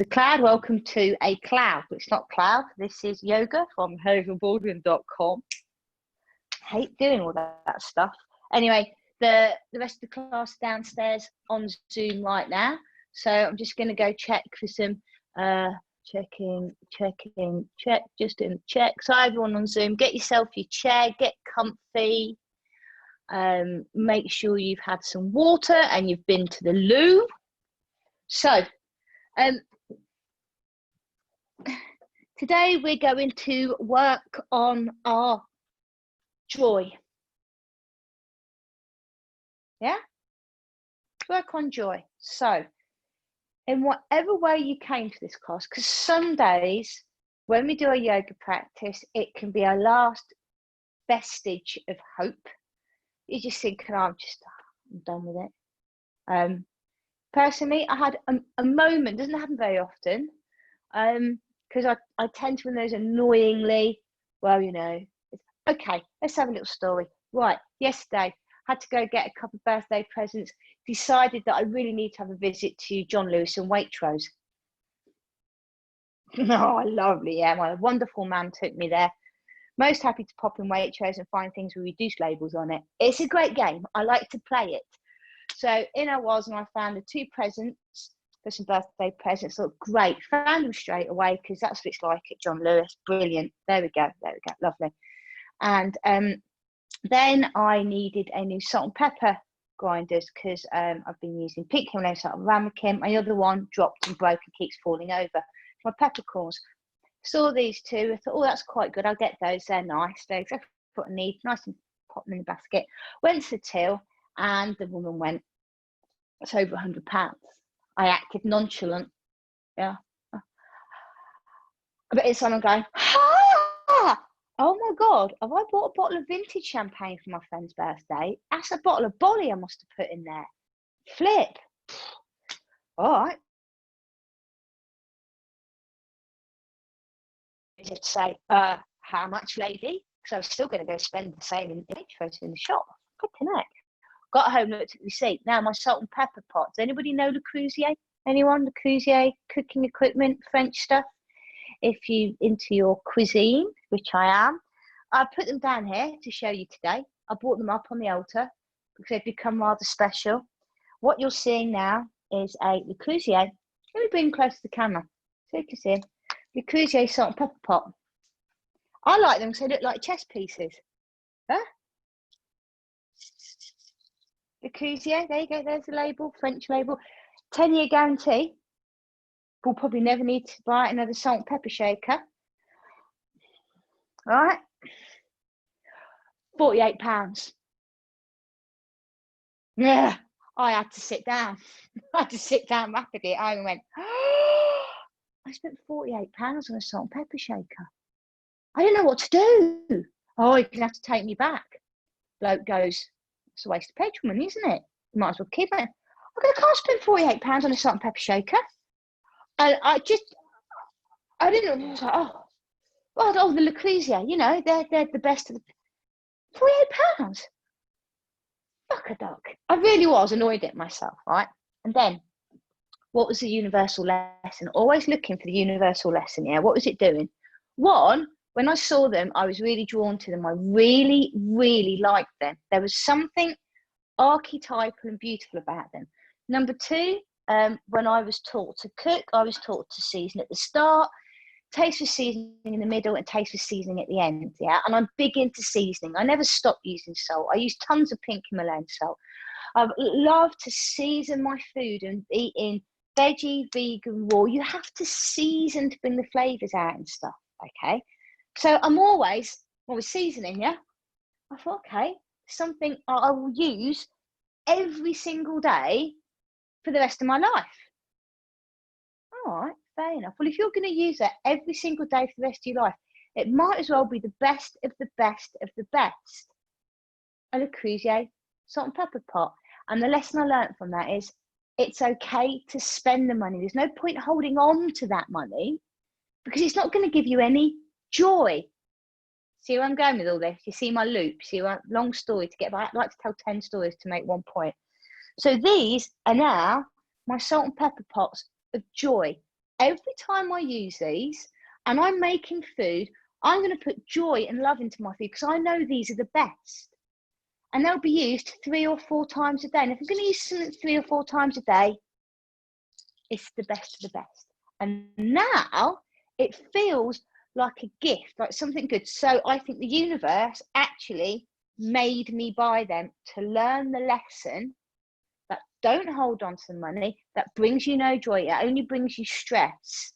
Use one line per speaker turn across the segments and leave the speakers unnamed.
a cloud. Welcome to a cloud. It's not cloud. This is yoga from hoganbaldwin.com. Hate doing all that stuff. Anyway, the rest of the class downstairs on Zoom right now. So I'm just going to go check for some check, just doing check. So everyone on Zoom, get yourself your chair, get comfy. Make sure you've had some water and you've been to the loo. So today we're going to work on our joy. Yeah? Work on joy. So in whatever way you came to this class, because some days when we do a yoga practice, it can be our last vestige of hope. You just think, oh, I'm done with it. Personally, I had a moment, doesn't happen very often, because I tend to, when those annoyingly, well, you know, okay, let's have a little story. Right, yesterday, had to go get a couple of birthday presents, decided that I really need to have a visit to John Lewis and Waitrose. Oh, lovely, yeah, my wonderful man took me there. Most happy to pop in Waitrose and find things with reduced labels on it. It's a great game. I like to play it. So in I was, and I found the 2 presents for some birthday presents. Look, great. Found them straight away because that's what it's like at John Lewis. Brilliant. There we go. Lovely. And then I needed a new salt and pepper grinders because I've been using pink Himalayan salt and ramekin. My other one dropped and broke and keeps falling over. My peppercorns. Saw these 2. I thought, oh, that's quite good. I'll get those. They're nice. They're exactly what I need. Nice and pop them in the basket. Went to the till, and the woman went, it's over £100. I acted nonchalant. Yeah. But it's on, I'm going, ah! Oh my God, have I bought a bottle of vintage champagne for my friend's birthday? That's a bottle of Bolly I must have put in there. Flip. All right. To say, how much, lady? Because I was still going to go spend the same in the shop. Good connect. Got home, looked at the receipt. Now my salt and pepper pot. Does anybody know Le Creuset? Anyone? Le Creuset cooking equipment, French stuff. If you into your cuisine, which I am, I put them down here to show you today. I brought them up on the altar because they've become rather special. What you're seeing now is a Le Creuset. Let me bring close to the camera so you can see them. Le Creuset salt and pepper pot. I like them because they look like chess pieces. Huh? Le Creuset, there you go, there's the label, French label. 10-year guarantee. We'll probably never need to buy another salt and pepper shaker. All right. £48. Yeah, I had to sit down. I had to sit down rapidly at home and went, oh, I spent £48 on a salt and pepper shaker. I didn't know what to do. Oh, you're going to have to take me back. Bloke goes, it's a waste of petrol money, isn't it? You might as well keep it. I can't spend £48 on a salt and pepper shaker. And I didn't know. I was like, oh, the Le Creuset, you know, they're the best of the £48. Fuck a duck. I really was annoyed at myself, right? And then, what was the universal lesson? Always looking for the universal lesson, yeah? What was it doing? One, when I saw them, I was really drawn to them. I really, really liked them. There was something archetypal and beautiful about them. Number 2, when I was taught to cook, I was taught to season at the start, taste with seasoning in the middle, and taste with seasoning at the end, yeah? And I'm big into seasoning. I never stopped using salt. I use tons of pink Himalayan salt. I love to season my food and eat in veggie, vegan, raw. You have to season to bring the flavours out and stuff, okay? So I'm always seasoning, yeah? I thought, okay, something I will use every single day for the rest of my life. All right, fair enough. Well, if you're going to use that every single day for the rest of your life, it might as well be the best of the best of the best. A Le Creuset salt and pepper pot. And the lesson I learned from that is it's okay to spend the money. There's no point holding on to that money because it's not going to give you any joy. See where I'm going with all this? You see my loop? See what long story to get back? I like to tell 10 stories to make one point. So these are now my salt and pepper pots of joy. every time I use these and I'm making food, I'm going to put joy and love into my food because I know these are the best. And they'll be used 3 or 4 times a day. And if I'm going to use something 3 or 4 times a day, it's the best of the best. And now it feels like a gift, like something good. So I think the universe actually made me buy them to learn the lesson that don't hold on to the money, that brings you no joy, it only brings you stress.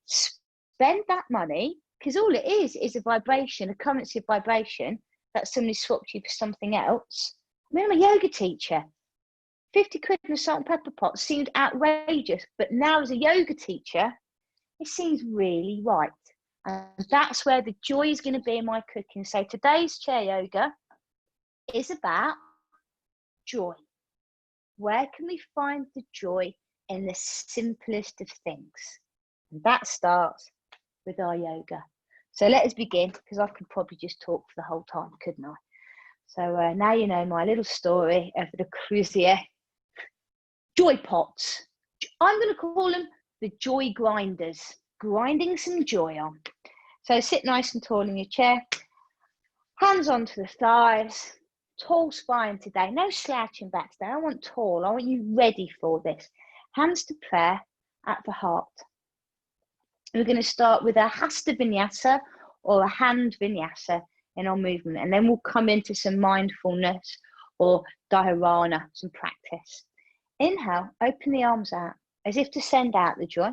Spend that money, because all it is a vibration, a currency of vibration that somebody swapped you for something else. I mean, I'm a yoga teacher. 50 quid in a salt and pepper pot seemed outrageous, but now as a yoga teacher, it seems really right. And that's where the joy is going to be in my cooking. So today's chair yoga is about joy. Where can we find the joy in the simplest of things? And that starts with our yoga. So let us begin, because I could probably just talk for the whole time, couldn't I? So now you know my little story of the Cruzier joy pots. I'm going to call them the joy grinders, grinding some joy on. So sit nice and tall in your chair, hands onto the thighs, tall spine today, no slouching back today. I want tall, I want you ready for this. Hands to prayer at the heart. We're going to start with a hasta vinyasa or a hand vinyasa in our movement, and then we'll come into some mindfulness or dharana, some practice. Inhale, open the arms out as if to send out the joy.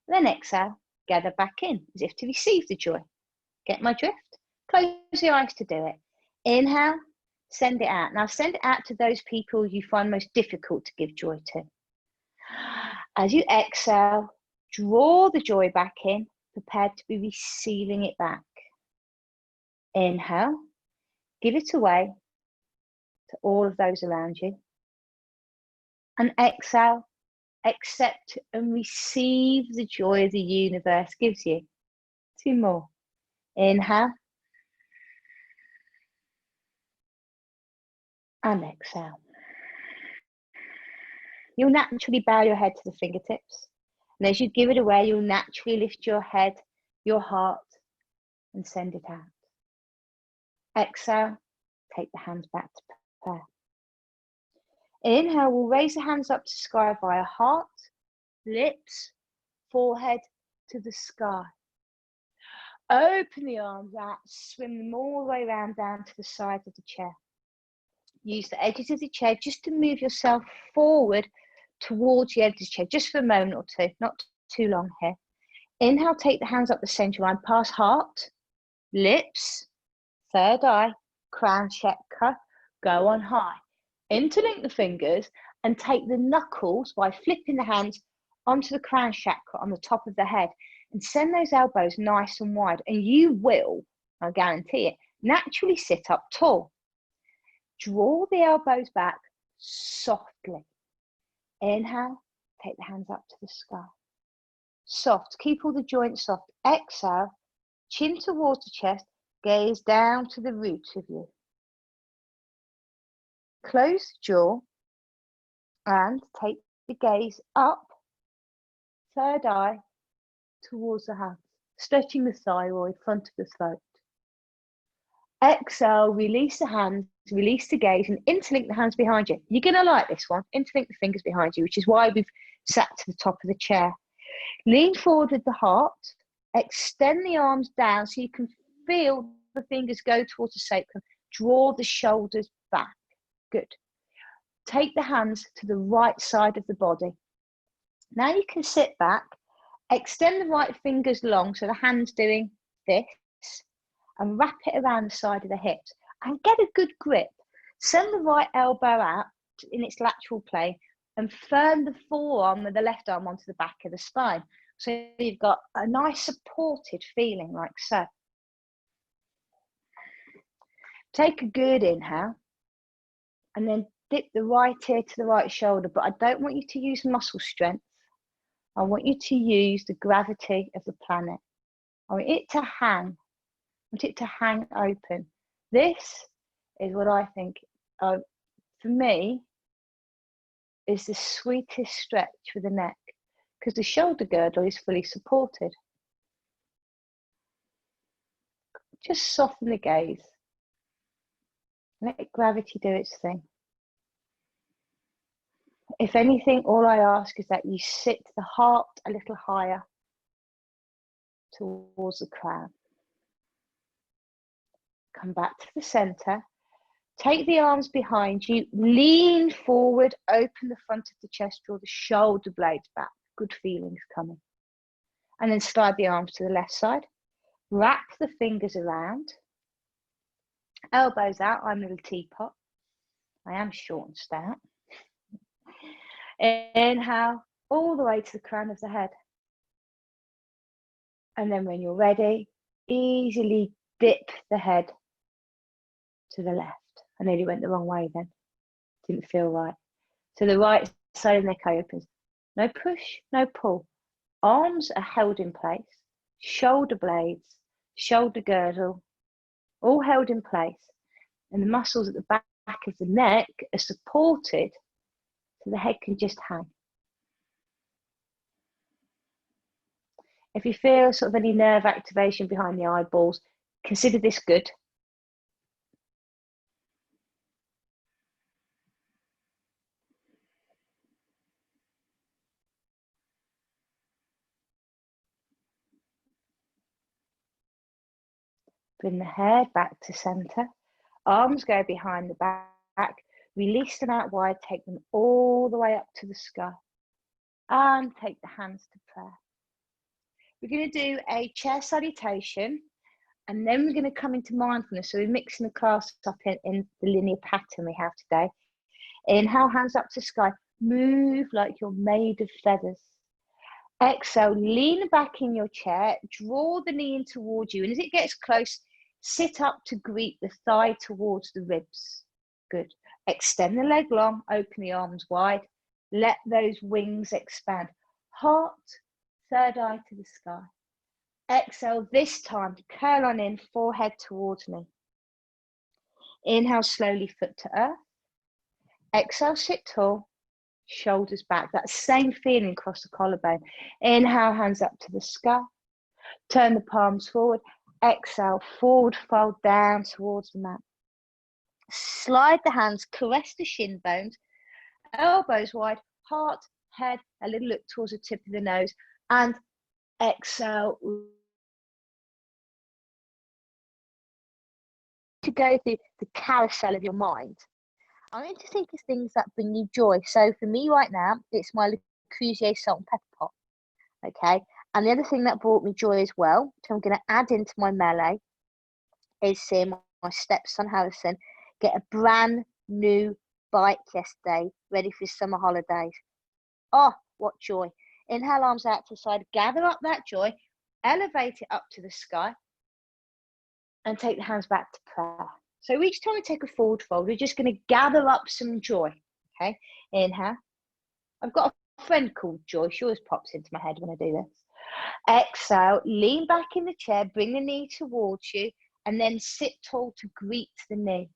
Then exhale, gather back in as if to receive the joy. Get my drift? Close your eyes to do it. Inhale, send it out. Now send it out to those people you find most difficult to give joy to. As you exhale, draw the joy back in, prepared to be receiving it back. Inhale, give it away to all of those around you. And exhale, accept and receive the joy the universe gives you. 2 more. Inhale. And exhale. You'll naturally bow your head to the fingertips. And as you give it away, you'll naturally lift your head, your heart, and send it out. Exhale, take the hands back to prayer. Inhale, we'll raise the hands up to sky via heart, lips, forehead to the sky. Open the arms out, swim them all the way around down to the side of the chair. Use the edges of the chair just to move yourself forward towards the edge of the chair, just for a moment or two, not too long here. Inhale, take the hands up the center line, past heart, lips, third eye, crown chakra, go on high. Interlink the fingers and take the knuckles by flipping the hands onto the crown chakra on the top of the head and send those elbows nice and wide, and you will, I guarantee it, naturally sit up tall. Draw the elbows back softly. Inhale, take the hands up to the sky. Soft, keep all the joints soft. Exhale, chin towards the chest, gaze down to the roots of you. Close the jaw and take the gaze up, third eye, towards the hands, stretching the thyroid, front of the throat. Exhale, release the hands, release the gaze, and interlink the hands behind you. You're going to like this one. Interlink the fingers behind you, which is why we've sat to the top of the chair. Lean forward with the heart. Extend the arms down so you can feel the fingers go towards the sacrum. Draw the shoulders back. Good. Take the hands to the right side of the body. Now you can sit back. Extend the right fingers long, so the hand's doing this, and wrap it around the side of the hips and get a good grip. Send the right elbow out in its lateral plane and firm the forearm with the left arm onto the back of the spine. So you've got a nice supported feeling like so. Take a good inhale and then dip the right ear to the right shoulder, but I don't want you to use muscle strength. I want you to use the gravity of the planet. I want it to hang. I want it to hang open. This is what I think, for me, is the sweetest stretch for the neck, because the shoulder girdle is fully supported. Just soften the gaze. Let gravity do its thing. If anything, all I ask is that you sit the heart a little higher towards the crown. Come back to the center. Take the arms behind you, lean forward, open the front of the chest, draw the shoulder blades back. Good feelings coming. And then slide the arms to the left side. Wrap the fingers around. Elbows out. I'm a little teapot. I am short and stout. Inhale all the way to the crown of the head. And then when you're ready, easily dip the head to the left. I nearly went the wrong way then. Didn't feel right. So the right side of the neck opens. No push, no pull. Arms are held in place. Shoulder blades, shoulder girdle, all held in place. And the muscles at the back of the neck are supported so the head can just hang. If you feel sort of any nerve activation behind the eyeballs, consider this good. Bring the head back to center. Arms go behind the back. Release them out wide. Take them all the way up to the sky. And take the hands to prayer. We're going to do a chair salutation. And then we're going to come into mindfulness. So we're mixing the class up in the linear pattern we have today. Inhale, hands up to sky. Move like you're made of feathers. Exhale, lean back in your chair. Draw the knee in towards you. And as it gets close, sit up to greet the thigh towards the ribs. Good. Extend the leg long. Open the arms wide. Let those wings expand. Heart, third eye to the sky. Exhale, this time, curl on in, forehead towards me. Inhale, slowly, foot to earth. Exhale, sit tall, shoulders back. That same feeling across the collarbone. Inhale, hands up to the sky. Turn the palms forward. Exhale, forward fold down towards the mat. Slide the hands, caress the shin bones. Elbows wide, heart, head, a little look towards the tip of the nose. And exhale. To go through the carousel of your mind, I'm going to think of things that bring you joy. So for me right now, it's my Le Creuset salt and pepper pot. Okay. And the other thing that brought me joy as well, which I'm going to add into my melee, is seeing my stepson Harrison get a brand new bike yesterday, ready for his summer holidays. Oh, what joy. Inhale, arms out to the side, gather up that joy, elevate it up to the sky, and take the hands back to prayer. So each time we take a forward fold, we're just going to gather up some joy. Okay, inhale. I've got a friend called Joy. She always pops into my head when I do this. Exhale, lean back in the chair, bring the knee towards you, and then sit tall to greet the knee.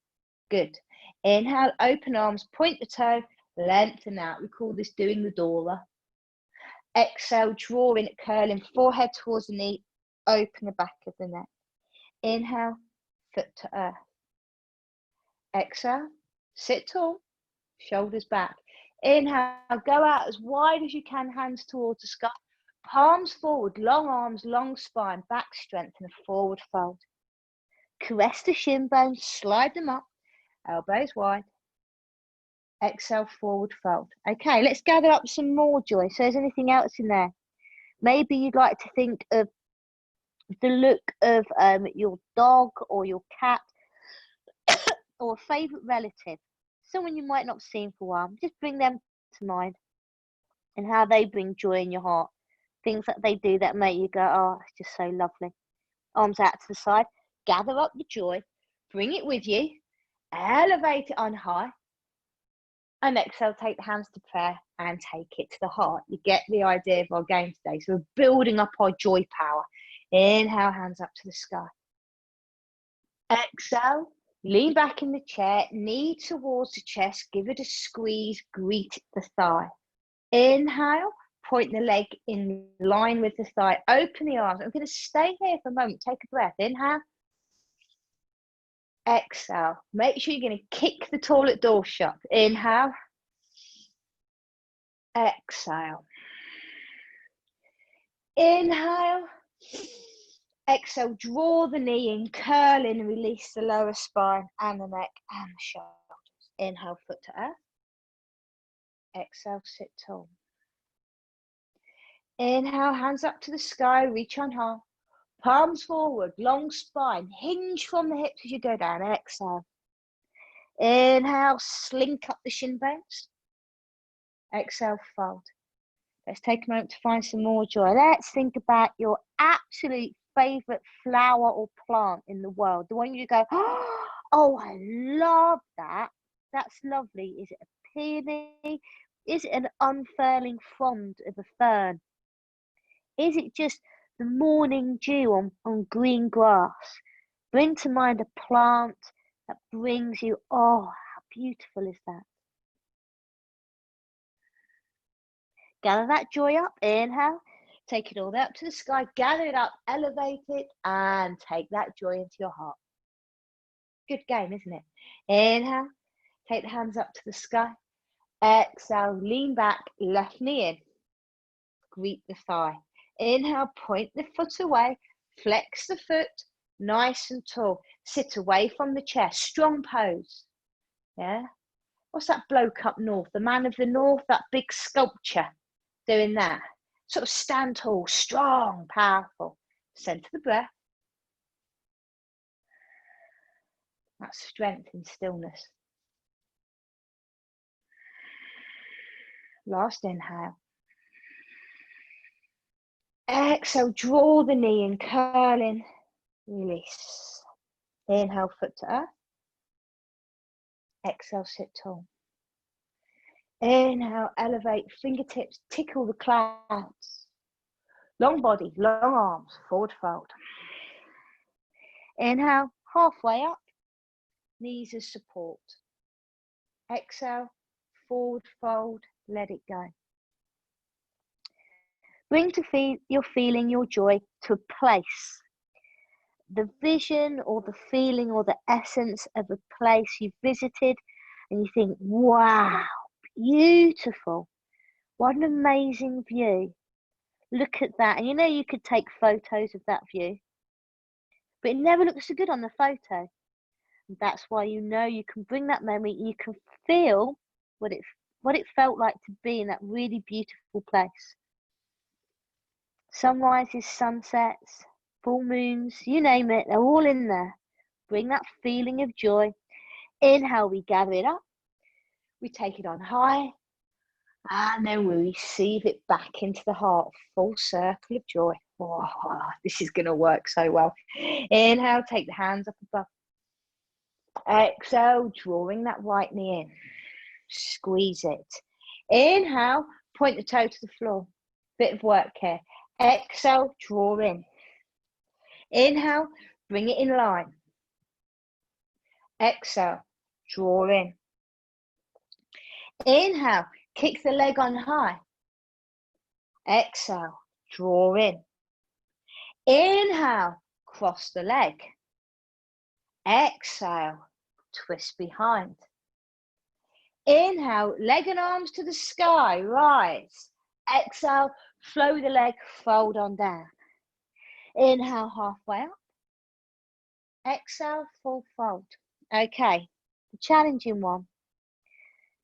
Good. Inhale, open arms, point the toe, lengthen out. We call this doing the Dora. Exhale, draw in, curling, forehead towards the knee, open the back of the neck. Inhale, foot to earth. Exhale, sit tall, shoulders back. Inhale, go out as wide as you can, hands towards the sky. Palms forward, long arms, long spine, back strength and a forward fold. Caress the shin bones, slide them up, elbows wide. Exhale, forward fold. Okay, let's gather up some more joy. So is anything else in there? Maybe you'd like to think of the look of your dog or your cat or a favourite relative, someone you might not have seen for a while. Just bring them to mind and how they bring joy in your heart. Things that they do that make you go, oh, it's just so lovely. Arms out to the side, gather up the joy, bring it with you, elevate it on high, and exhale, take the hands to prayer and take it to the heart. You get the idea of our game today. So we're building up our joy power. Inhale, hands up to the sky. Exhale, lean back in the chair, knee towards the chest, give it a squeeze, greet the thigh. Inhale, point the leg in line with the thigh. Open the arms. I'm going to stay here for a moment. Take a breath. Inhale. Exhale. Make sure you're going to kick the toilet door shut. Inhale. Exhale. Inhale. Exhale. Draw the knee in, curl in, release the lower spine and the neck and the shoulders. Inhale, foot to earth. Exhale, sit tall. Inhale, hands up to the sky, reach on high. Palms forward, long spine, hinge from the hips as you go down. Exhale. Inhale, slink up the shin bones. Exhale, fold. Let's take a moment to find some more joy. Let's think about your absolute favourite flower or plant in the world. The one you go, oh, I love that. That's lovely. Is it a peony? Is it an unfurling frond of a fern? Is it just the morning dew on green grass? Bring to mind a plant that brings you, oh, how beautiful is that? Gather that joy up. Inhale. Take it all the way up to the sky. Gather it up, elevate it, and take that joy into your heart. Good game, isn't it? Inhale. Take the hands up to the sky. Exhale. Lean back. Left knee in. Greet the thigh. Inhale. Point the foot away. Flex the foot. Nice and tall. Sit away from the chest. Strong pose. Yeah. What's that bloke up north? The man of the north, that big sculpture. Doing that. Sort of stand tall, strong, powerful. Center the breath. That's strength in stillness. Last inhale. Exhale, draw the knee in, curl in, release. Inhale, foot to earth. Exhale, sit tall. Inhale, elevate, fingertips, tickle the clouds. Long body, long arms, forward fold. Inhale, halfway up, knees as support. Exhale, forward fold, let it go. Bring to your feeling, your joy to a place. The vision or the feeling or the essence of a place you've visited and you think, wow, beautiful. What an amazing view. Look at that. And you know you could take photos of that view, but it never looks so good on the photo. And that's why you know you can bring that memory, you can feel what it felt like to be in that really beautiful place. Sunrises, sunsets, full moons, you name it, they're all in there. Bring that feeling of joy. Inhale, we gather it up. We take it on high. And then we receive it back into the heart. Full circle of joy. Oh, this is going to work so well. Inhale, take the hands up above. Exhale, drawing that right knee in. Squeeze it. Inhale, point the toe to the floor. Bit of work here. Exhale, draw in. Inhale, bring it in line. Exhale, draw in. Inhale, kick the leg on high. Exhale, draw in. Inhale, cross the leg. Exhale, twist behind. Inhale, leg and arms to the sky, rise. Exhale, flow the leg, fold on down. Inhale, halfway up. Exhale, full fold. Okay, the challenging one.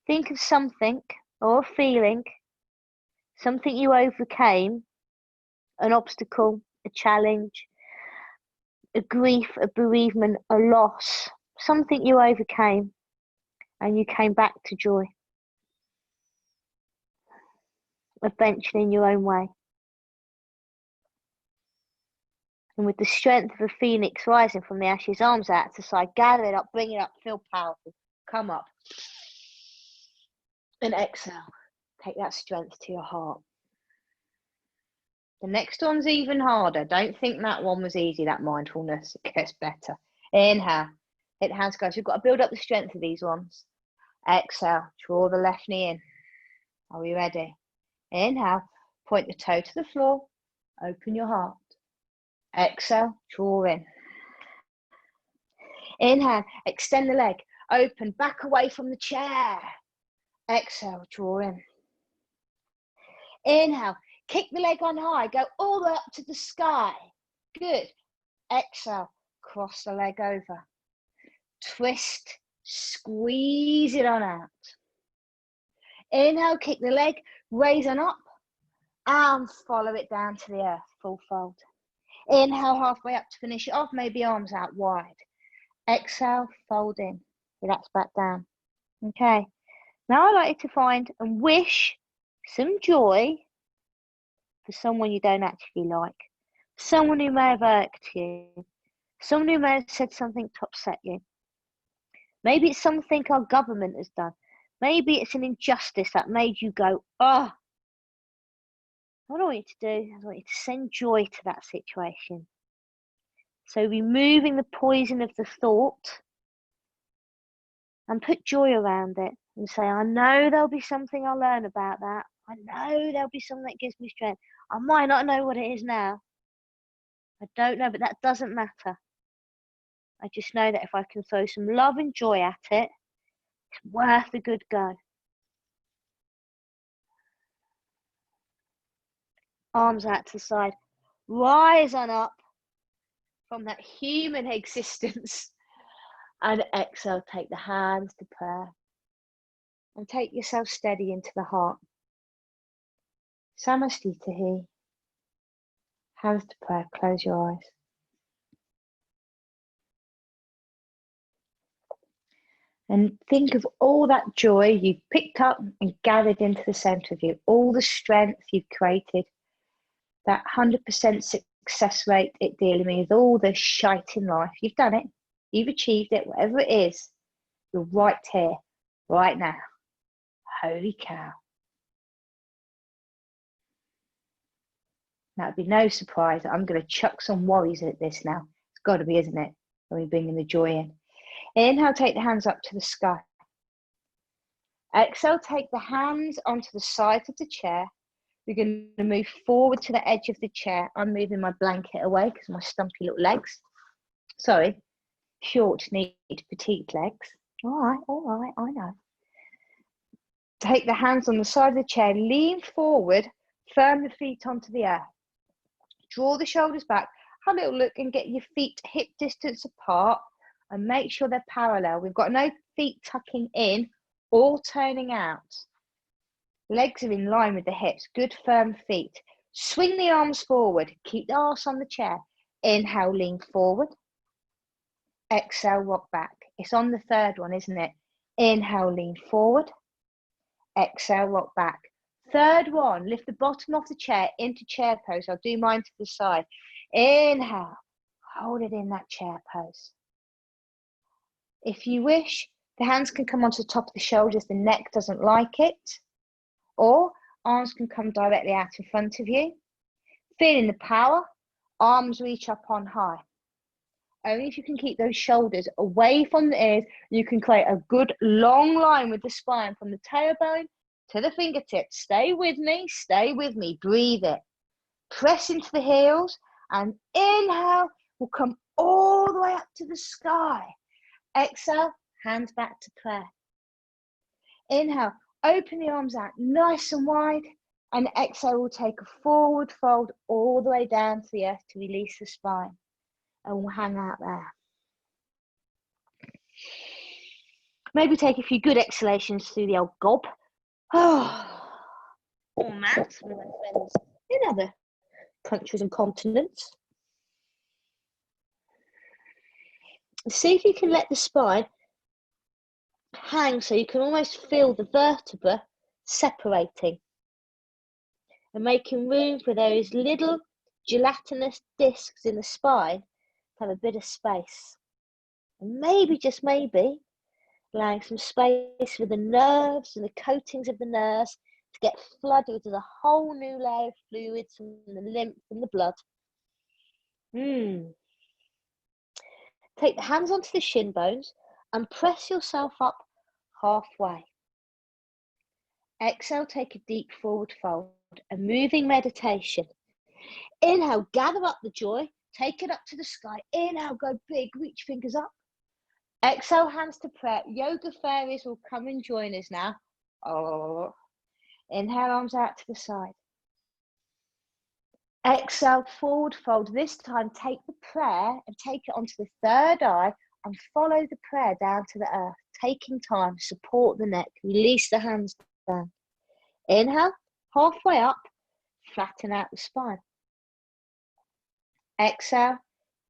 Think of something or a feeling, something you overcame, an obstacle, a challenge, a grief, a bereavement, a loss, something you overcame and you came back to joy. Eventually in your own way. And with the strength of a phoenix rising from the ashes, arms out to the side, gather it up, bring it up, feel powerful. Come up. And exhale. Take that strength to your heart. The next one's even harder. Don't think that one was easy, that mindfulness. It gets better. Inhale. Hit the hands, guys. You've got to build up the strength of these ones. Exhale. Draw the left knee in. Are we ready? Inhale. Point the toe to the floor. Open your heart. Exhale, draw in. Inhale, extend the leg. Open, back away from the chair. Exhale, draw in. Inhale, kick the leg on high. Go all the way up to the sky. Good. Exhale, cross the leg over. Twist, squeeze it on out. Inhale, kick the leg, raise on up, and follow it down to the earth, full fold. Inhale, halfway up to finish it off, maybe arms out wide. Exhale, fold in, relax back down. Okay, now I'd like you to find and wish some joy for someone you don't actually like, someone who may have irked you, someone who may have said something to upset you. Maybe it's something our government has done. Maybe it's an injustice that made you go, oh. What I want you to do is I want you to send joy to that situation. So removing the poison of the thought and put joy around it and say, I know there'll be something I'll learn about that. I know there'll be something that gives me strength. I might not know what it is now. I don't know, but that doesn't matter. I just know that if I can throw some love and joy at it, it's worth a good go. Arms out to the side. Rise on up from that human existence. And exhale, take the hands to prayer. And take yourself steady into the heart. Samastitahi. Hands to prayer, close your eyes. And think of all that joy you've picked up and gathered into the centre of you. All the strength you've created. That 100% success rate at dealing with all the shite in life. You've done it. You've achieved it. Whatever it is, you're right here, right now. Holy cow. Now, it'd be no surprise that I'm going to chuck some worries at this now. It's got to be, isn't it? When we're bringing the joy in. Inhale, take the hands up to the sky. Exhale, take the hands onto the sides of the chair. We're going to move forward to the edge of the chair. I'm moving my blanket away because my stumpy little legs. Sorry, short, neat, petite legs. All right, I know. Take the hands on the side of the chair. Lean forward, firm the feet onto the earth. Draw the shoulders back. Have a little look and get your feet hip distance apart and make sure they're parallel. We've got no feet tucking in or turning out. Legs are in line with the hips. Good firm feet. Swing the arms forward. Keep the arse on the chair. Inhale, lean forward. Exhale, rock back. It's on the third one, isn't it? Inhale, lean forward. Exhale, rock back. Third one, lift the bottom of the chair into chair pose. I'll do mine to the side. Inhale, hold it in that chair pose. If you wish, the hands can come onto the top of the shoulders. The neck doesn't like it. Or arms can come directly out in front of you. Feeling the power, arms reach up on high. Only if you can keep those shoulders away from the ears, you can create a good long line with the spine from the tailbone to the fingertips. Stay with me, breathe it. Press into the heels and inhale, will come all the way up to the sky. Exhale, hands back to prayer. Inhale, open the arms out nice and wide, and exhale, we'll take a forward fold all the way down to the earth to release the spine, and we'll hang out there. Maybe take a few good exhalations through the old gob. Or mat, some of my friends in other countries and continents. See if you can let the spine hang so you can almost feel the vertebra separating and making room for those little gelatinous discs in the spine to have a bit of space. And maybe, just maybe, allowing some space for the nerves and the coatings of the nerves to get flooded with a whole new layer of fluids from the lymph and the blood. Take the hands onto the shin bones and press yourself up halfway. Exhale, take a deep forward fold. a moving meditation. Inhale, gather up the joy, take it up to the sky. Inhale, go big, reach fingers up. Exhale, hands to prayer. Yoga fairies will come and join us now. Oh. Inhale, arms out to the side. Exhale, forward fold. This time, take the prayer and take it onto the third eye and follow the prayer down to the earth. Taking time, support the neck, release the hands down. Inhale, halfway up, flatten out the spine. Exhale,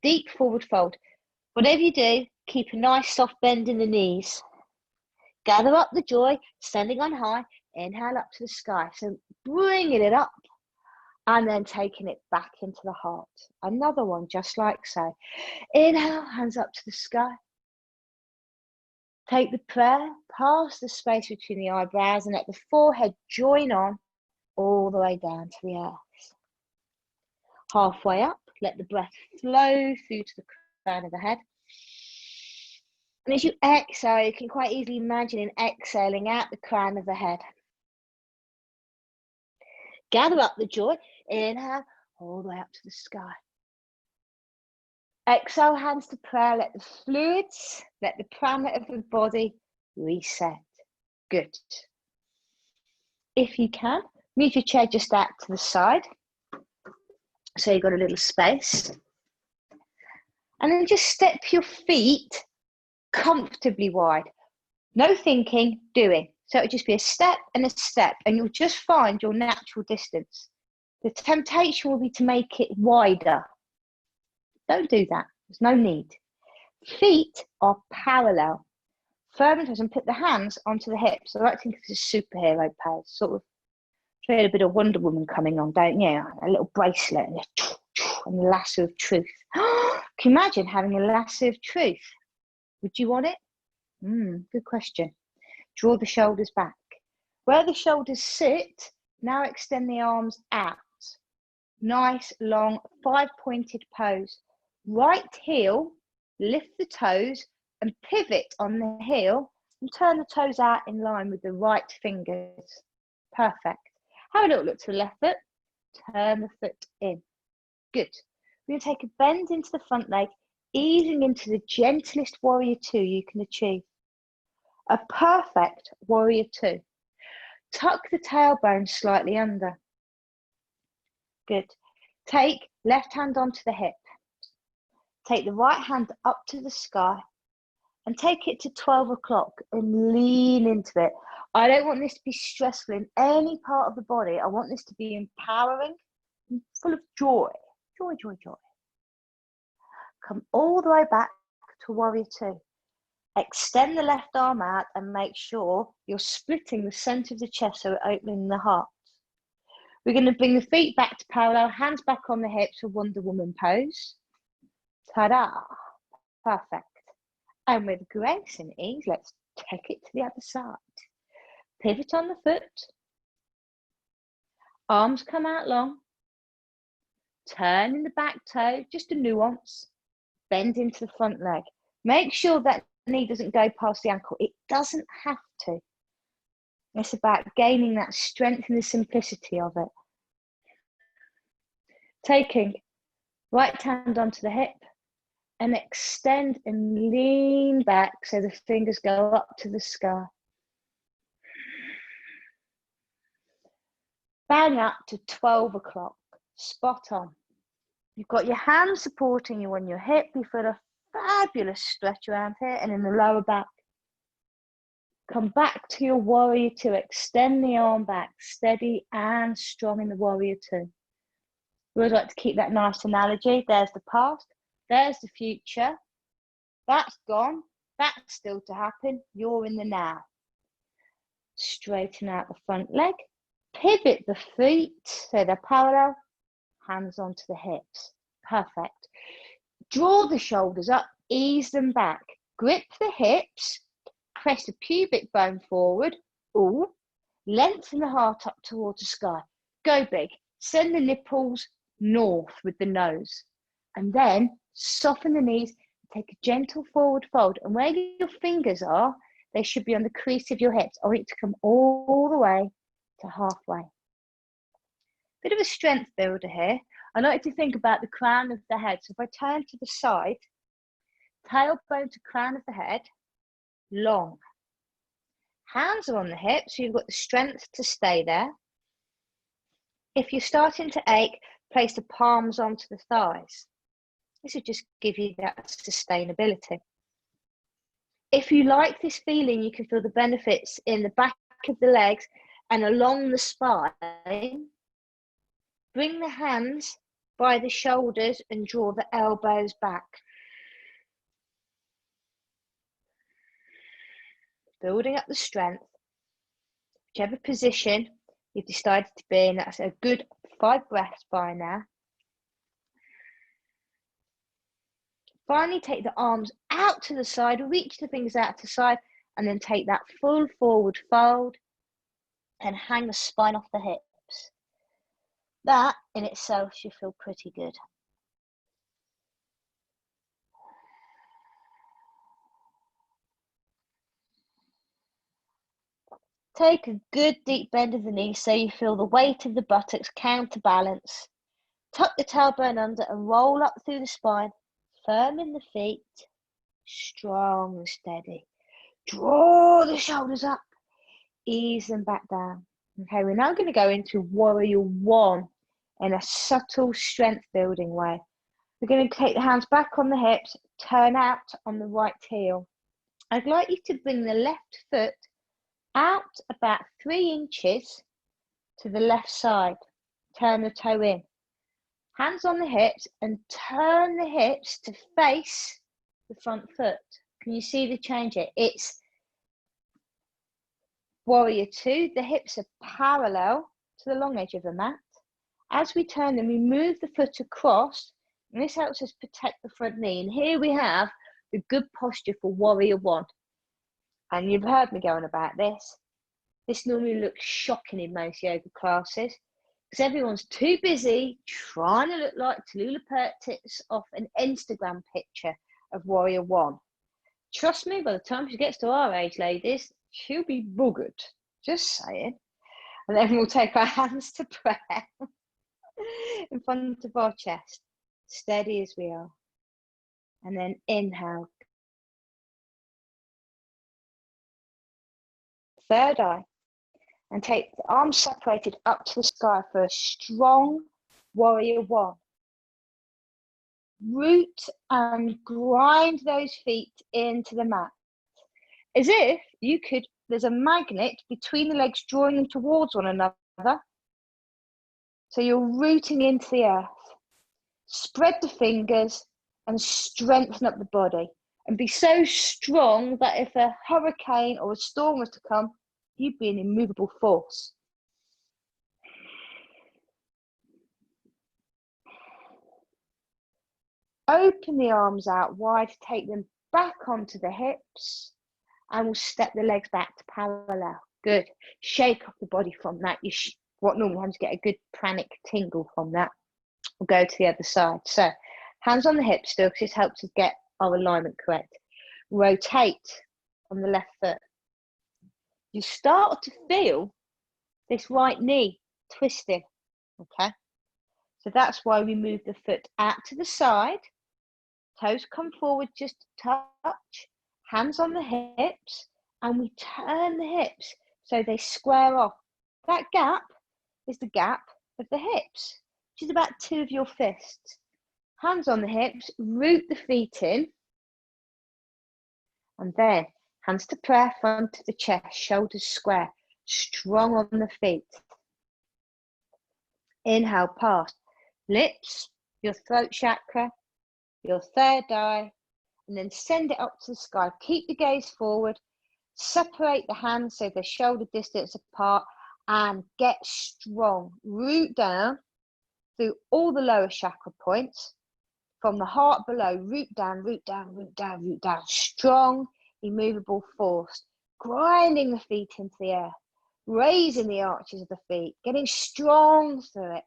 deep forward fold. Whatever you do, keep a nice soft bend in the knees. Gather up the joy, standing on high. Inhale up to the sky. So bringing it up and then taking it back into the heart. Another one just like so. Inhale, hands up to the sky. Take the prayer past the space between the eyebrows and let the forehead join on all the way down to the earth. Halfway up, let the breath flow through to the crown of the head. And as you exhale, you can quite easily imagine exhaling out the crown of the head. Gather up the joy. Inhale, all the way up to the sky. Exhale, hands to prayer. Let the fluids, let the prana of the body reset. Good. If you can, move your chair just out to the side. So you've got a little space. And then just step your feet comfortably wide. No thinking, doing. So it'll just be a step, and you'll just find your natural distance. The temptation will be to make it wider. Don't do that. There's no need. Feet are parallel. Firm and and put the hands onto the hips. I like to think of this as superhero pose. Sort of feel a bit of Wonder Woman coming on, don't you? A little bracelet and a lasso of truth. Can you imagine having a lasso of truth? Would you want it? Good question. Draw the shoulders back. Where the shoulders sit, now extend the arms out. Nice, long, 5-pointed pose. Right heel, lift the toes and pivot on the heel and turn the toes out in line with the right fingers. Perfect. Have a little look to the left foot. Turn the foot in. Good. We're going to take a bend into the front leg, easing into the gentlest warrior two you can achieve. A perfect warrior two. Tuck the tailbone slightly under. Good. Take left hand onto the hip. Take the right hand up to the sky and take it to 12 o'clock and lean into it. I don't want this to be stressful in any part of the body. I want this to be empowering and full of joy. Joy, joy, joy. Come all the way back to warrior two. Extend the left arm out and make sure you're splitting the center of the chest so we're opening the heart. We're going to bring the feet back to parallel, hands back on the hips for Wonder Woman pose. Ta-da! Perfect. And with grace and ease, let's take it to the other side. Pivot on the foot. Arms come out long. Turn in the back toe, just a nuance. Bend into the front leg. Make sure that knee doesn't go past the ankle. It doesn't have to. It's about gaining that strength and the simplicity of it. Taking right hand onto the hip and extend and lean back so the fingers go up to the sky. Bang up to 12 o'clock. Spot on. You've got your hands supporting you on your hip. You feel a fabulous stretch around here and in the lower back. Come back to your warrior two. Extend the arm back, steady and strong in the warrior two. We always like to keep that nice analogy. There's the past, there's the future. That's gone, that's still to happen. You're in the now. Straighten out the front leg. Pivot the feet so they're parallel. Hands onto the hips. Perfect. Draw the shoulders up, ease them back. Grip the hips. Press the pubic bone forward. Ooh. Lengthen the heart up towards the sky. Go big. Send the nipples north with the nose. And then soften the knees. Take a gentle forward fold. And where your fingers are, they should be on the crease of your hips. I want it to come all the way to halfway. bit of a strength builder here. I like to think about the crown of the head. So if I turn to the side, tailbone to crown of the head, long. Hands are on the hips, so you've got the strength to stay there. If you're starting to ache, place the palms onto the thighs. This will just give you that sustainability. If you like this feeling, you can feel the benefits in the back of the legs and along the spine. Bring the hands by the shoulders and draw the elbows back. Building up the strength. Whichever position you've decided to be in, that's a good 5 breaths by now. Finally, take the arms out to the side, reach the fingers out to the side, and then take that full forward fold and hang the spine off the hips. That in itself should feel pretty good. Take a good deep bend of the knees so you feel the weight of the buttocks counterbalance. Tuck the tailbone under and roll up through the spine, firm in the feet, strong and steady. Draw the shoulders up, ease them back down. Okay, we're now going to go into Warrior One in a subtle strength building way. We're going to take the hands back on the hips, turn out on the right heel. I'd like you to bring the left foot out about 3 inches to the left side. Turn the toe in. Hands on the hips and turn the hips to face the front foot. Can you see the change here? It's Warrior Two. The hips are parallel to the long edge of the mat. As we turn them, we move the foot across, and this helps us protect the front knee. And here we have the good posture for Warrior One. And you've heard me going about this. This normally looks shocking in most yoga classes because everyone's too busy trying to look like Tallulah Perkins off an Instagram picture of Warrior One. Trust me, by the time she gets to our age, ladies, she'll be boogered. Just saying. And then we'll take our hands to prayer in front of our chest, steady as we are. And then inhale. Third eye. And take the arms separated up to the sky for a strong Warrior One. Root and grind those feet into the mat. As if you could, there's a magnet between the legs drawing them towards one another. So you're rooting into the earth. Spread the fingers and strengthen up the body. And be so strong that if a hurricane or a storm was to come, you'd be an immovable force. Open the arms out wide, take them back onto the hips, and we'll step the legs back to parallel. Good. Shake off the body from that. What normally happens, get a good pranic tingle from that. We'll go to the other side. So, hands on the hips still, because this helps us get our alignment correct. Rotate on the left foot. You start to feel this right knee twisting, okay? So that's why we move the foot out to the side, toes come forward just a touch, hands on the hips, and we turn the hips so they square off. That gap is the gap of the hips, which is about 2 of your fists. Hands on the hips, root the feet in, and then hands to prayer, front to the chest, shoulders square, strong on the feet. Inhale, past lips, your throat chakra, your third eye, and then send it up to the sky. Keep the gaze forward, separate the hands so they're shoulder distance apart, and get strong. Root down through all the lower chakra points. From the heart below, root down, root down, root down, root down. Strong, immovable force, grinding the feet into the earth, raising the arches of the feet, getting strong through it,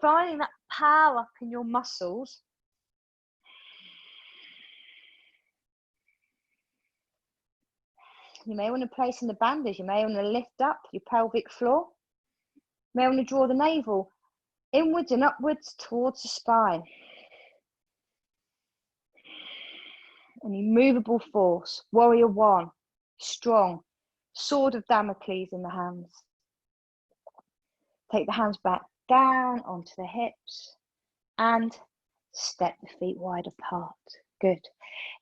finding that power up in your muscles. You may want to place in the bandage, you may want to lift up your pelvic floor. May want to draw the navel inwards and upwards towards the spine. An immovable force, warrior one, strong, sword of Damocles in the hands. Take the hands back down onto the hips and step the feet wide apart. Good.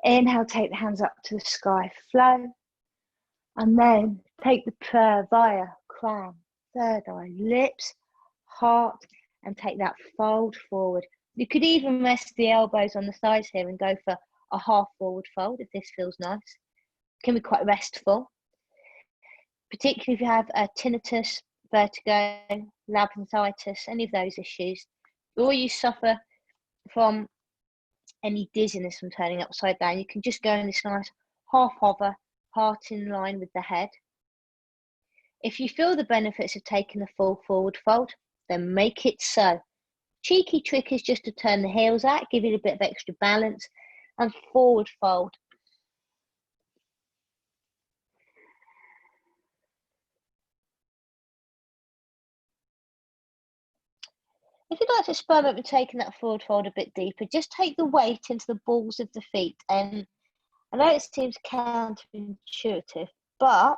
Inhale, take the hands up to the sky, flow. And then take the prayer via crown, third eye, lips, heart, and take that fold forward. You could even rest the elbows on the sides here and go for a half forward fold if this feels nice. It can be quite restful, particularly if you have tinnitus, vertigo, labyrinthitis, any of those issues, or you suffer from any dizziness from turning upside down. You can just go in this nice half hover, heart in line with the head. If you feel the benefits of taking the full forward fold, then make it so. Cheeky trick is just to turn the heels out, give it a bit of extra balance, and forward fold. If you'd like to experiment with taking that forward fold a bit deeper, just take the weight into the balls of the feet. And I know it seems counterintuitive, but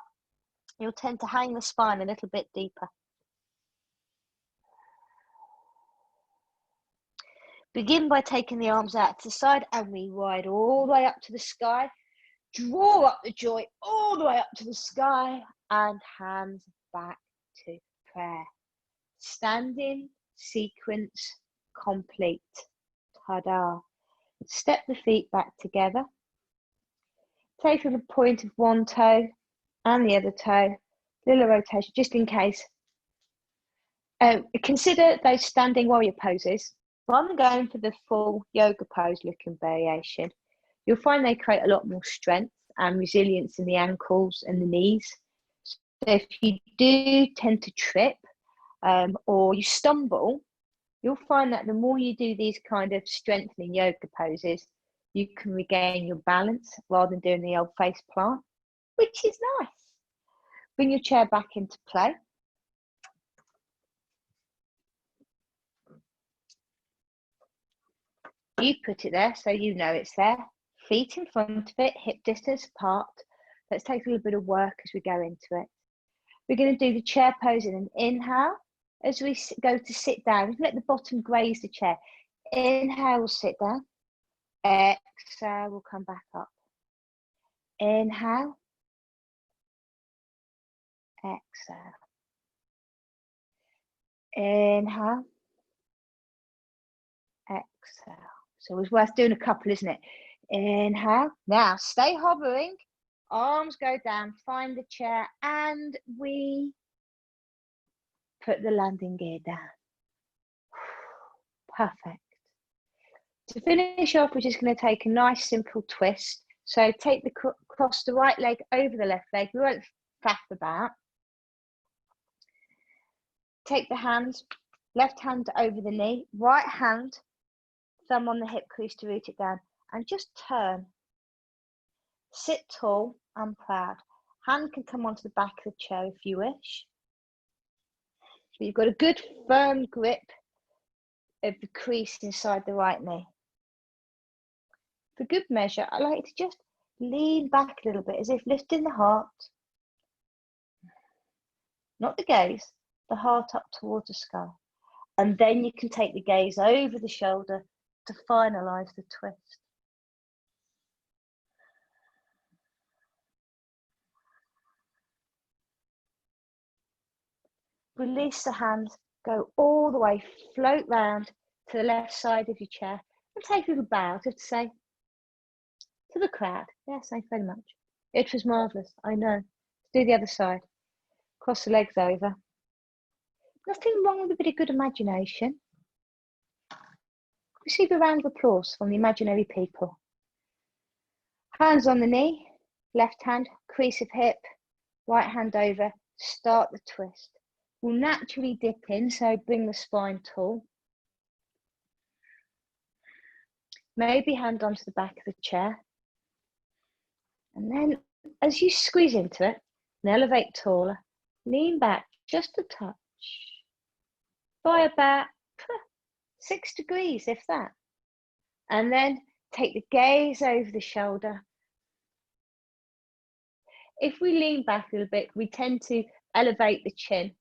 you'll tend to hang the spine a little bit deeper. Begin by taking the arms out to the side and we ride all the way up to the sky. Draw up the joint all the way up to the sky and hands back to prayer. Standing sequence complete. Ta-da. Step the feet back together. Taking the point of one toe and the other toe. Little rotation just in case. Consider those standing warrior poses. Rather than going for the full yoga pose looking variation, you'll find they create a lot more strength and resilience in the ankles and the knees. So if you do tend to trip or you stumble, you'll find that the more you do these kind of strengthening yoga poses, you can regain your balance rather than doing the old face plant, which is nice. Bring your chair back into play. You put it there so you know it's there. Feet in front of it, hip distance apart. Let's take a little bit of work as we go into it. We're going to do the chair pose in an inhale. As we go to sit down, let the bottom graze the chair. Inhale, we'll sit down. Exhale, we'll come back up. Inhale. Exhale. Inhale. Exhale. So it's worth doing a couple, isn't it? Inhale. Now stay hovering. Arms go down. Find the chair and we put the landing gear down. Perfect. To finish off, we're just going to take a nice simple twist. So take the cross the right leg over the left leg. We won't faff about. Take the hands, left hand over the knee, right hand, thumb on the hip crease to root it down, and just turn. Sit tall and proud. Hand can come onto the back of the chair if you wish. So you've got a good firm grip of the crease inside the right knee. For good measure, I like to just lean back a little bit as if lifting the heart, not the gaze, the heart up towards the sky. And then you can take the gaze over the shoulder to finalize the twist. Release the hands, go all the way, float round to the left side of your chair and take a little bow just to say to the crowd, yes, thank you very much. It was marvellous, I know. Do the other side. Cross the legs over. Nothing wrong with a bit of good imagination. Receive a round of applause from the imaginary people. Hands on the knee, left hand, crease of hip, right hand over, start the twist. We'll naturally dip in, so bring the spine tall. Maybe hand onto the back of the chair. And then as you squeeze into it and elevate taller, lean back just a touch. by about 6 degrees, if that. And then take the gaze over the shoulder. If we lean back a little bit, we tend to elevate the chin.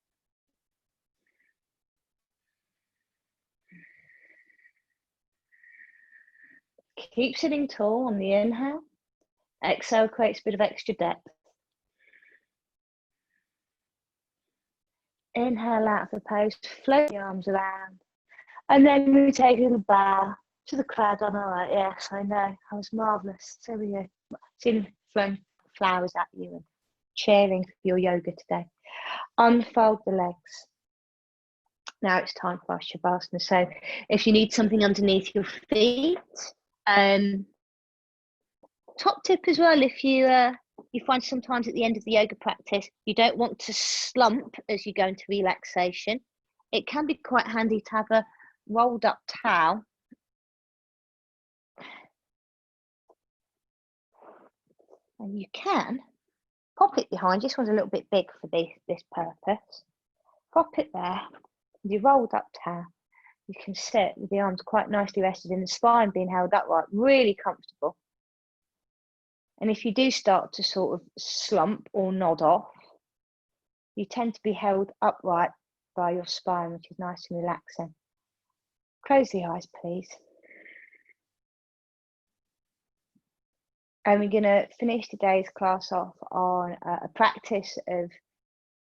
Keep sitting tall on the inhale. Exhale creates a bit of extra depth. Inhale out of the pose, float the arms around. And then we take a little bow to the crowd on our right. Yes, I know, I was marvellous. So we go. Seeing throwing flowers at you and cheering for your yoga today. Unfold the legs. Now it's time for our Shavasana. So if you need something underneath your feet, top tip as well, if you find sometimes at the end of the yoga practice, you don't want to slump as you go into relaxation, it can be quite handy to have a rolled up towel. And you can pop it behind. This one's a little bit big for this purpose. Pop it there with your rolled up towel. You can sit with the arms quite nicely rested in the spine being held upright, really comfortable. And if you do start to sort of slump or nod off, you tend to be held upright by your spine, which is nice and relaxing. Close the eyes, please. And we're going to finish today's class off on a practice of,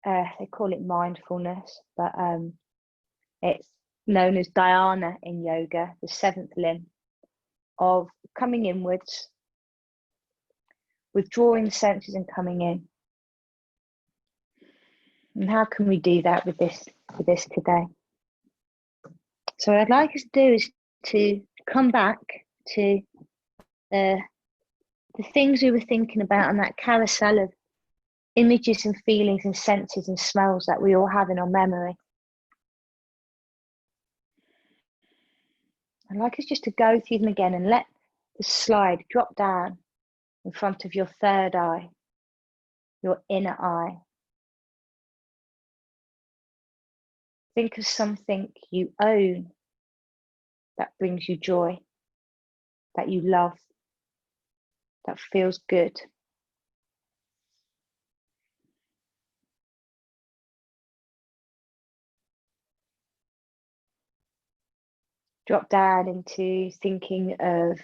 they call it mindfulness, but it's known as dhyana in yoga, the seventh limb of coming inwards, withdrawing the senses and coming in. And how can we do that with this today? So what I'd like us to do is to come back to the things we were thinking about on that carousel of images and feelings and senses and smells that we all have in our memory. I'd like us just to go through them again and let the slide drop down in front of your third eye, your inner eye. Think of something you own that brings you joy, that you love, that feels good. Drop down into thinking of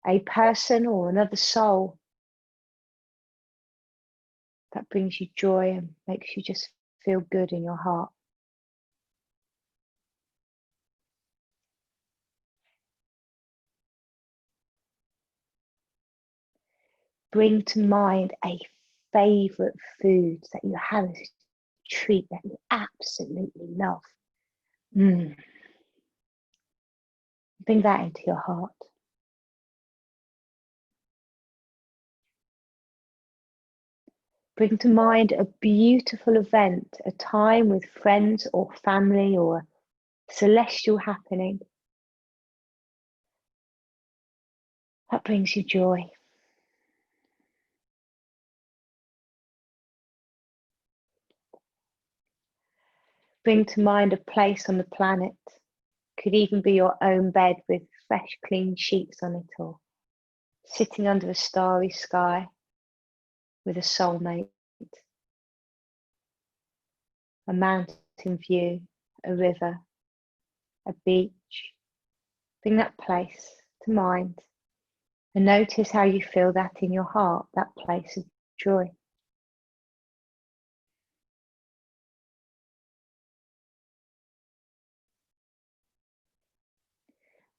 a person or another soul that brings you joy and makes you just feel good in your heart. Bring to mind a favourite food that you have as a treat that you absolutely love. Bring that into your heart. Bring to mind a beautiful event, a time with friends or family or a celestial happening that brings you joy. Bring to mind a place on the planet. Could even be your own bed with fresh, clean sheets on it, or sitting under a starry sky with a soulmate, a mountain view, a river, a beach. Bring that place to mind and notice how you feel that in your heart, that place of joy.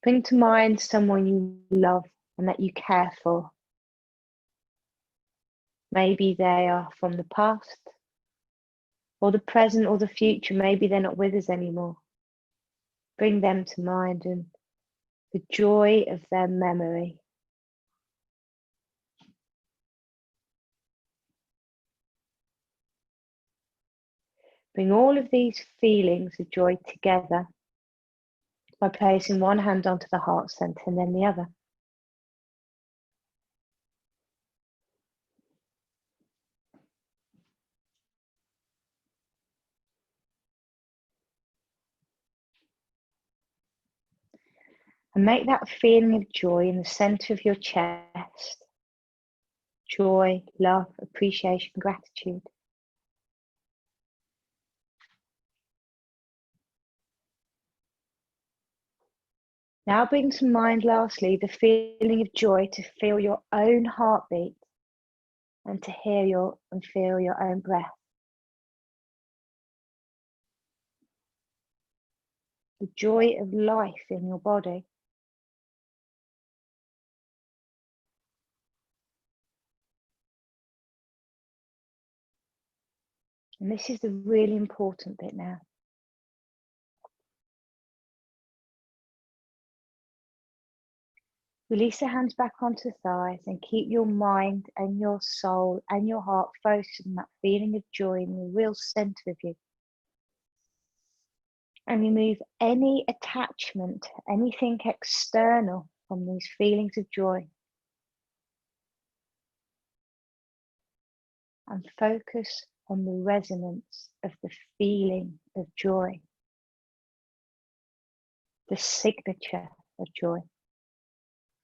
Bring to mind someone you love and that you care for. Maybe they are from the past or the present or the future. Maybe they're not with us anymore. Bring them to mind and the joy of their memory. Bring all of these feelings of joy together by placing one hand onto the heart center and then the other. And make that feeling of joy in the center of your chest. Joy, love, appreciation, gratitude. Now bring to mind, lastly, the feeling of joy to feel your own heartbeat and to hear and feel your own breath. The joy of life in your body. And this is the really important bit now. Release the hands back onto the thighs and keep your mind and your soul and your heart focused on that feeling of joy in the real center of you. And remove any attachment, anything external from these feelings of joy. And focus on the resonance of the feeling of joy. The signature of joy.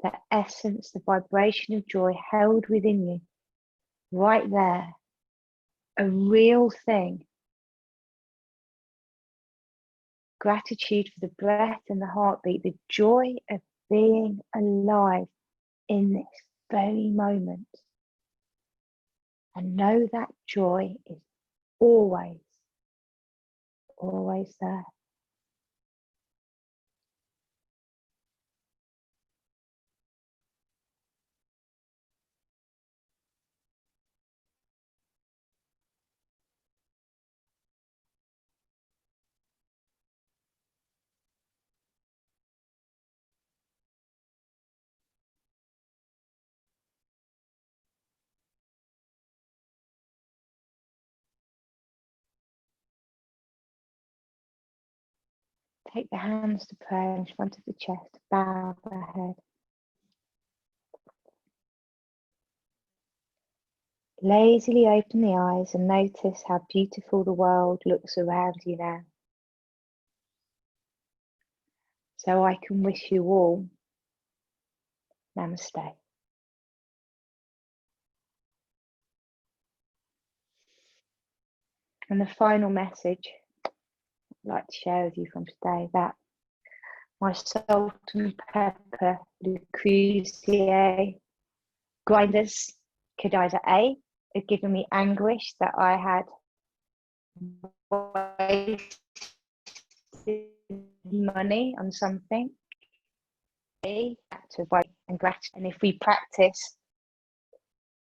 The essence, the vibration of joy held within you, right there, a real thing. Gratitude for the breath and the heartbeat, the joy of being alive in this very moment. And know that joy is always, always there. Take the hands to prayer in front of the chest, bow the head. Lazily open the eyes and notice how beautiful the world looks around you now. So I can wish you all namaste. And the final message I'd like to share with you from today, that my salt and pepper Lucrezia grinders could either A, have given me anguish that I had wasted money on something, B, to avoid and gratitude. And if we practice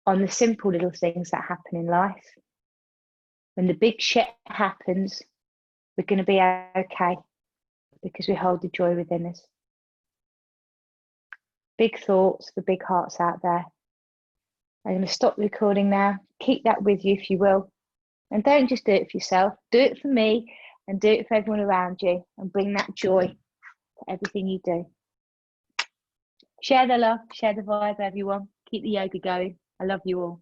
on the simple little things that happen in life, when the big shit happens, we're going to be okay because we hold the joy within us. Big thoughts for big hearts out there. I'm going to stop recording now. Keep that with you if you will. And don't just do it for yourself. Do it for me and do it for everyone around you, and bring that joy to everything you do. Share the love, share the vibe, everyone. Keep the yoga going. I love you all.